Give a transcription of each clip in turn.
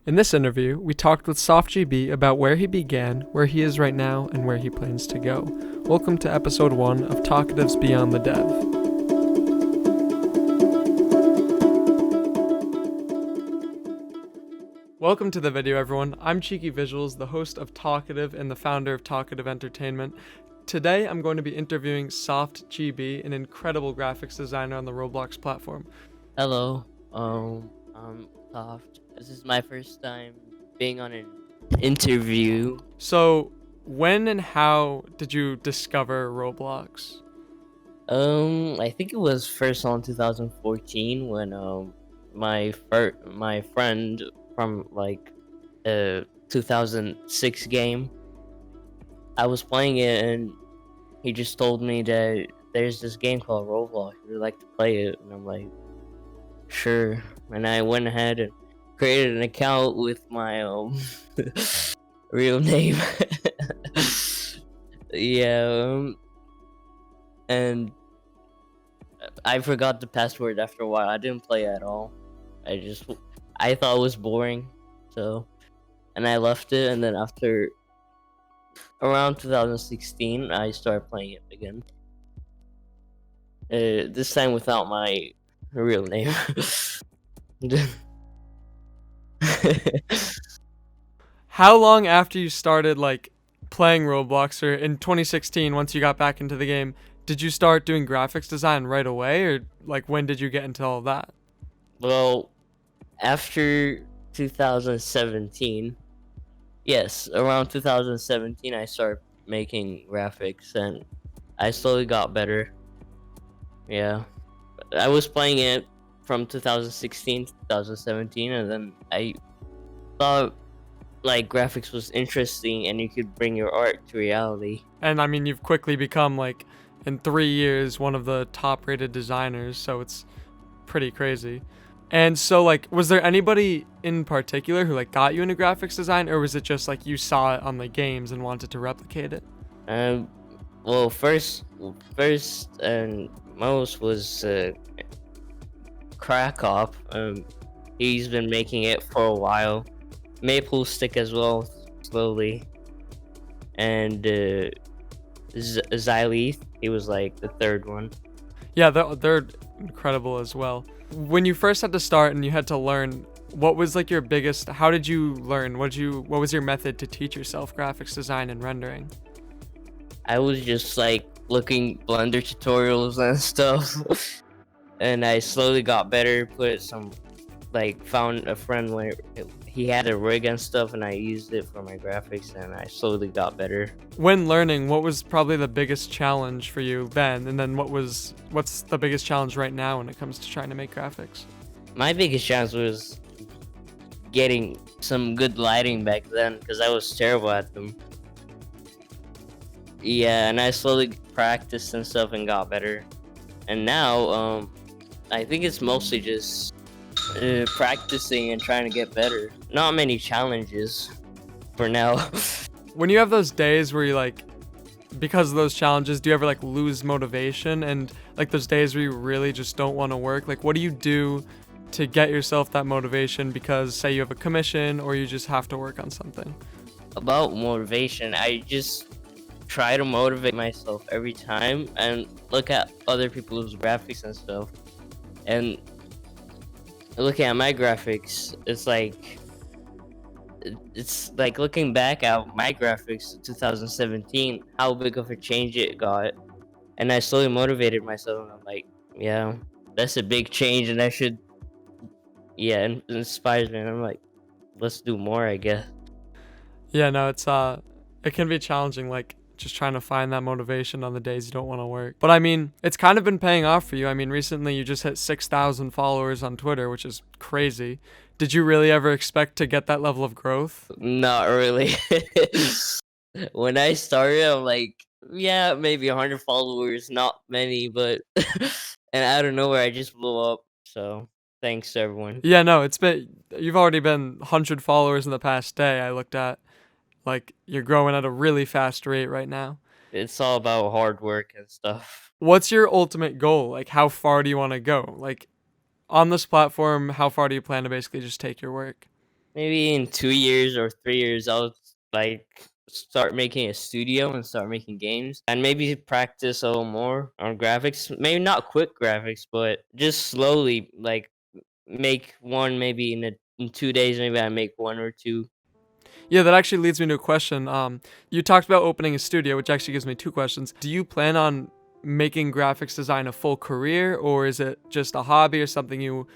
In this interview, we talked with SoftGB about where he began, where he is right now, and where he plans to go. Welcome to episode 1 of Talkative's Beyond the Dev. Welcome to the video, everyone. I'm CheekyVisuals, the host of Talkative and the founder of Talkative Entertainment. Today, I'm going to be interviewing SoftGB, an incredible graphics designer on the Roblox platform. Hello, I'm Soft. This is my first time being on an interview. So, when and how did you discover Roblox? I think it was first on 2014 when my friend from like a 2006 game, I was playing it and he just told me that there's this game called Roblox. Would you like to play it? And I'm like, sure. And I went ahead and created an account with my real name. Yeah, and I forgot the password after a while. I didn't play at all. I thought it was boring, so, and I left it. And then after around 2016, I started playing it again. This time without my real name. How long after you started playing Roblox, or in 2016, once you got back into the game, did you start doing graphics design right away, or when did you get into all of that? Well, after 2017, yes, around 2017, I started making graphics, and I slowly got better. Yeah, I was playing it from 2016 to 2017, and then I thought graphics was interesting and you could bring your art to reality. And I mean, you've quickly become in 3 years one of the top rated designers, so it's pretty crazy. And so was there anybody in particular who got you into graphics design, or was it just you saw it on the games and wanted to replicate it? Well, first and most was Krakow. He's been making it for a while. Maple Stick as well, slowly. And Xylith, he was the third one. Yeah, they're incredible as well. When you first had to start and you had to learn, what was your biggest, how did you learn? What was your method to teach yourself graphics design and rendering? I was just looking Blender tutorials and stuff. And I slowly got better, put some found a friend where he had a rig and stuff, and I used it for my graphics, and I slowly got better. When learning, what was probably the biggest challenge for you then, and then what's the biggest challenge right now when it comes to trying to make graphics? My biggest challenge was getting some good lighting back then, because I was terrible at them. Yeah, and I slowly practiced and stuff and got better. And now, I think it's mostly just practicing and trying to get better. Not many challenges for now. When you have those days where you because of those challenges, do you ever lose motivation, and those days where you really just don't want to work? What do you do to get yourself that motivation, because say you have a commission or you just have to work on something? About motivation, I just try to motivate myself every time and look at other people's graphics and stuff, and looking at my graphics, it's looking back at my graphics in 2017, how big of a change it got, and I slowly motivated myself, and I'm like, yeah, that's a big change, and I should, yeah, it inspires me, and I'm like, let's do more, I guess. Yeah, no, it can be challenging, just trying to find that motivation on the days you don't want to work. But I mean, it's kind of been paying off for you. I mean, recently you just hit 6,000 followers on Twitter, which is crazy. Did you really ever expect to get that level of growth? Not really. When I started, I'm like, yeah, maybe 100 followers, not many, but and out of nowhere, I just blew up. So thanks to everyone. Yeah, no, you've already been 100 followers in the past day. I looked at, you're growing at a really fast rate right now. It's all about hard work and stuff. What's your ultimate goal? How far do you want to go? On this platform, how far do you plan to basically just take your work? maybe in 2 years or 3 years, I'll like start making a studio and start making games, and maybe practice a little more on graphics. Maybe not quick graphics, but just slowly, like make one maybe in 2 days. Maybe I make one or two. Yeah, that actually leads me to a question. You talked about opening a studio, which actually gives me two questions. Do you plan on making graphics design a full career, or is it just a hobby or something you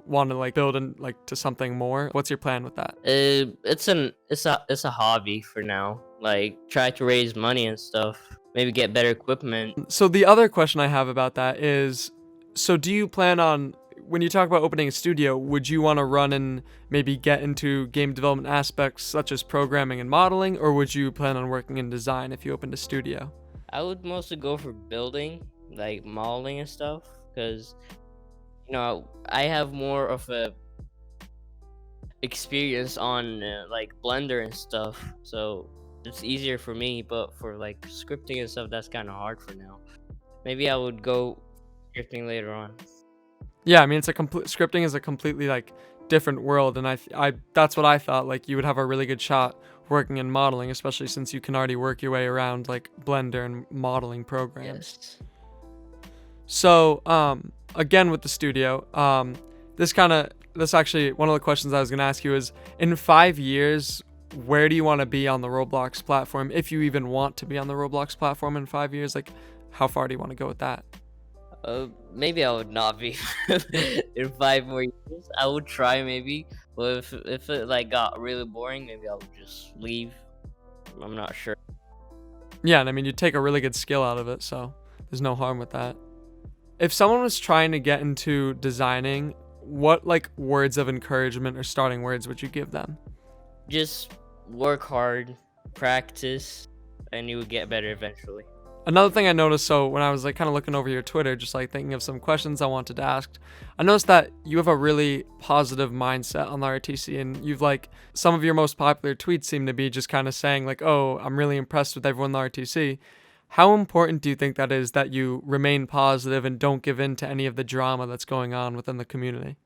want to like build and like to something more? What's your plan with that? It's a hobby for now. Like try to raise money and stuff. Maybe get better equipment. So the other question I have about that is, so do you plan on, when you talk about opening a studio, would you want to run and maybe get into game development aspects such as programming and modeling, or would you plan on working in design if you opened a studio? I would mostly go for building, like modeling and stuff, because I have more of a experience on like Blender and stuff, so it's easier for me. But for like scripting and stuff, that's kind of hard for now. Maybe I would go scripting later on. Yeah, I mean, it's a complete scripting is a completely like different world, and I that's what I thought. Like you would have a really good shot working in modeling, especially since you can already work your way around like Blender and modeling programs. Yes. So, again with the studio, this actually one of the questions I was gonna ask you is, in 5 years, where do you want to be on the Roblox platform? If you even want to be on the Roblox platform in 5 years, like, how far do you want to go with that? Maybe I would not be in 5 more years. I would try maybe, but if it like got really boring, maybe I would just leave. I'm not sure. Yeah, and I mean, you take a really good skill out of it, so there's no harm with that. If someone was trying to get into designing, what like words of encouragement or starting words would you give them? Just work hard, practice, and you will get better eventually. Another thing I noticed, so when I was like kind of looking over your Twitter, just like thinking of some questions I wanted to ask, I noticed that you have a really positive mindset on the RTC, and you've like some of your most popular tweets seem to be just kind of saying like, "Oh, I'm really impressed with everyone in the RTC." How important do you think that is that you remain positive and don't give in to any of the drama that's going on within the community?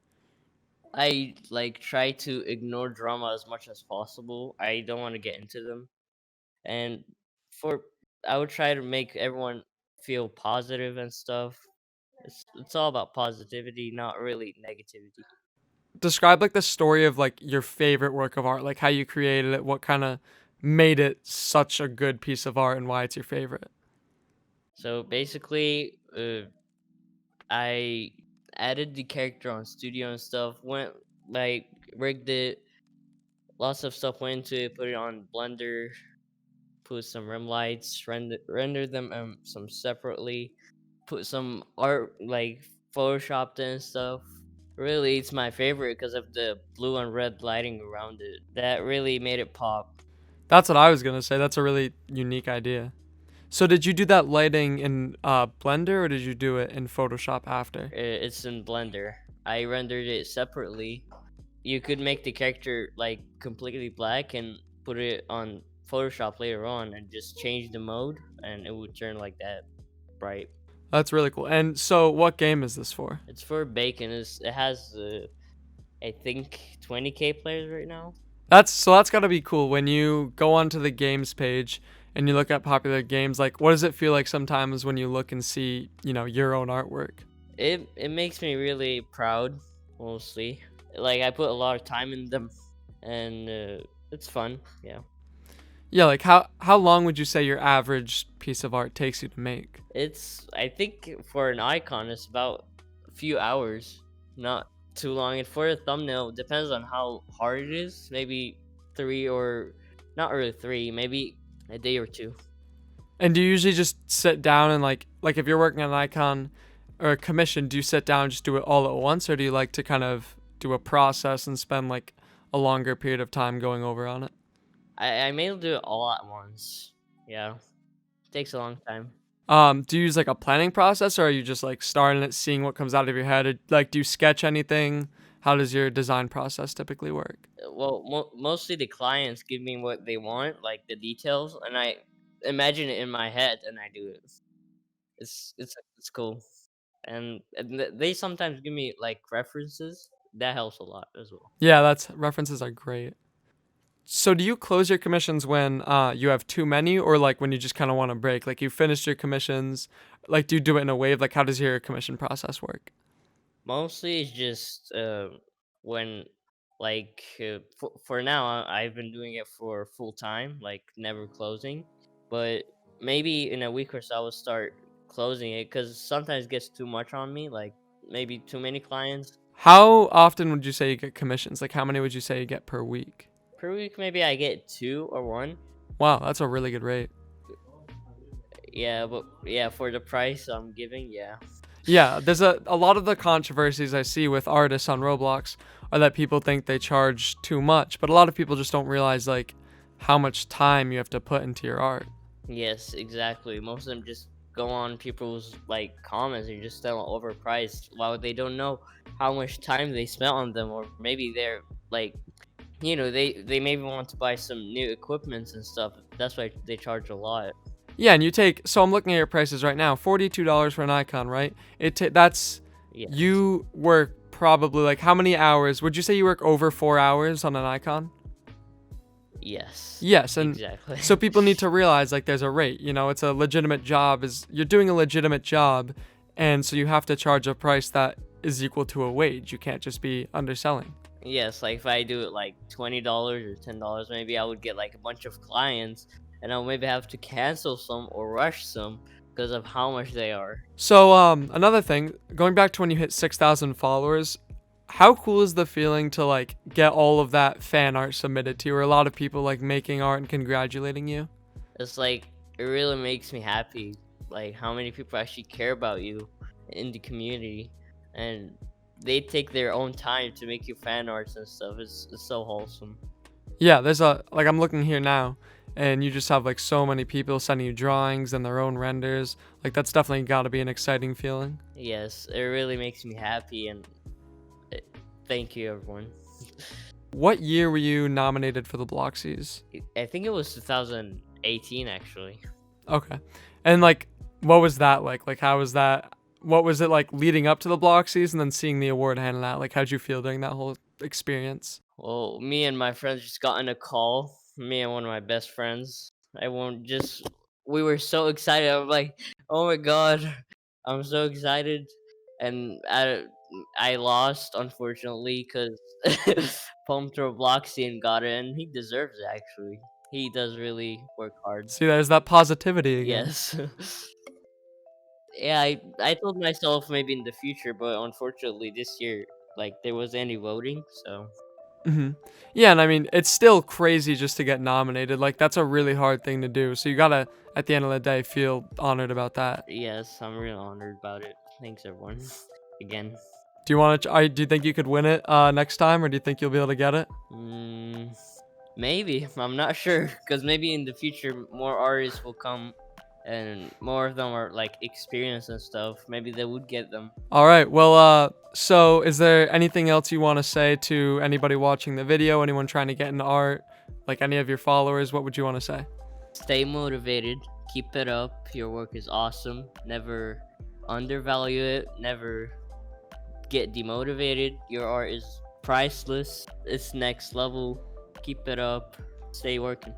I like try to ignore drama as much as possible. I don't want to get into them. And for I would try to make everyone feel positive and stuff. It's all about positivity, not really negativity. Describe like the story of like your favorite work of art, like how you created it, what kind of made it such a good piece of art and why it's your favorite. So basically, I added the character on studio and stuff. Went like rigged it. Lots of stuff went into it. Put it on Blender. Put some rim lights. Render them some separately. Put some art like photoshopped and stuff. Really, it's my favorite because of the blue and red lighting around it. That really made it pop. That's what I was gonna say. That's a really unique idea. So did you do that lighting in Blender or did you do it in Photoshop after? It's in Blender. I rendered it separately. You could make the character like completely black and put it on Photoshop later on and just change the mode and it would turn like that bright. That's really cool. And so what game is this for? It's for Bacon. It has I think 20K players right now. That's got to be cool when you go onto the games page and you look at popular games. Like, what does it feel like sometimes when you look and see, your own artwork? It makes me really proud, mostly. Like I put a lot of time in them, and it's fun. Yeah, Yeah, like how long would you say your average piece of art takes you to make? it's I think for an icon, it's about a few hours, not too long. And for a thumbnail, depends on how hard it is. Maybe three or not really three, maybe a day or two. And do you usually just sit down and like if you're working on an icon or a commission, do you sit down and just do it all at once, or do you like to kind of do a process and spend like a longer period of time going over on it? I mainly do it all at once. Yeah, takes a long time. Do you use like a planning process, or are you just like starting it, seeing what comes out of your head? Like, do you sketch anything? How does your design process typically work? Well, mostly the clients give me what they want, like the details, and I imagine it in my head and I do it. It's cool, and they sometimes give me like references that helps a lot as well. Yeah, that's references are great. So do you close your commissions when you have too many, or like when you just kind of want to break? Like you finished your commissions, like do you do it in a wave? Like how does your commission process work? Mostly it's just when for now I've been doing it for full time, like never closing. But maybe in a week or so I will start closing it because sometimes it gets too much on me, like maybe too many clients How often would you say you get commissions? Like how many would you say you get per week? per week. Maybe I get two or one. Wow, that's a really good rate. Yeah, but yeah, for the price I'm giving, yeah. Yeah, there's a lot of the controversies I see with artists on Roblox are that people think they charge too much, but a lot of people just don't realize like how much time you have to put into your art. Yes, exactly. Most of them just go on people's like comments and just sell overpriced while they don't know how much time they spent on them, or maybe they're like, they maybe want to buy some new equipments and stuff. That's why they charge a lot. Yeah, and so I'm looking at your prices right now, $42 for an icon, right? That's Yes. you work probably like how many hours? Would you say you work over 4 hours on an icon? Yes. Yes, and Exactly. so people need to realize like there's a rate, it's a legitimate job, is you're doing a legitimate job, and so you have to charge a price that is equal to a wage. You can't just be underselling. Yes, like if I do it like $20 or $10, maybe I would get like a bunch of clients, and I'll maybe have to cancel some or rush some because of how much they are. So another thing, going back to when you hit 6,000 followers, how cool is the feeling to like get all of that fan art submitted to you, or a lot of people like making art and congratulating you? It's like it really makes me happy, like how many people actually care about you in the community, and they take their own time to make you fan arts and stuff. It's so wholesome. Yeah, there's like I'm looking here now, and you just have like so many people sending you drawings and their own renders. Like that's definitely got to be an exciting feeling. Yes, it really makes me happy, and it, thank you everyone. What year were you nominated for the Bloxies? I think it was 2018 actually. Okay. And like what was that like? Like how was that? What was it like leading up to the Bloxies and then seeing the award handed out? Like how'd you feel during that whole experience? Well, me and my friends just got in a call. Me and one of my best friends. We were so excited. I'm like, oh my god, I'm so excited. And I lost, unfortunately, because Pumped Robloxian got it, and he deserves it, actually. He does really work hard. See, there's that positivity again. Yes. Yeah, I told myself maybe in the future, but unfortunately this year, like, there wasn't any voting, so. hmm Yeah, and I mean, it's still crazy just to get nominated. Like, that's a really hard thing to do. So you gotta, at the end of the day, feel honored about that. Yes, I'm really honored about it. Thanks, everyone. Again. Do you want to? Do you think you could win it next time, or do you think you'll be able to get it? Mm, maybe. I'm not sure. Because maybe in the future, more artists will come and more of them are like experienced and stuff. Maybe they would get them. All right. Well, so is there anything else you want to say to anybody watching the video? Anyone trying to get into art? Like any of your followers? What would you want to say? Stay motivated. Keep it up. Your work is awesome. Never undervalue it. Never get demotivated. Your art is priceless. It's next level. Keep it up. Stay working.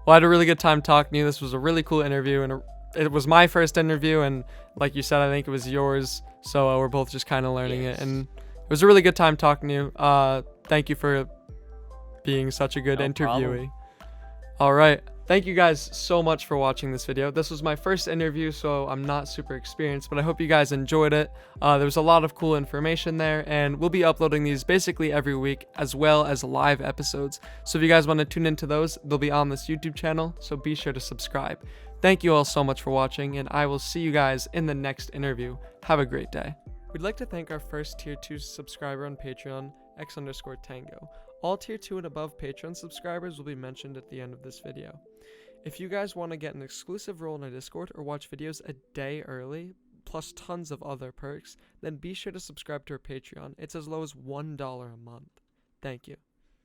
Well, I had a really good time talking to you. This was a really cool interview, and it was my first interview, and like you said, I think it was yours. So we're both just kind of learning it, Yes. and it was a really good time talking to you. Thank you for being such a good No interviewee. problem. All right. Thank you guys so much for watching this video. This was my first interview, so I'm not super experienced, but I hope you guys enjoyed it. There was a lot of cool information there, and we'll be uploading these basically every week, as well as live episodes. So if you guys want to tune into those, they'll be on this YouTube channel, so be sure to subscribe. Thank you all so much for watching, and I will see you guys in the next interview. Have a great day. We'd like to thank our first Tier 2 subscriber on Patreon, X_Tango. All Tier 2 and above Patreon subscribers will be mentioned at the end of this video. If you guys want to get an exclusive role in our Discord or watch videos a day early, plus tons of other perks, then be sure to subscribe to our Patreon. It's as low as $1 a month. Thank you.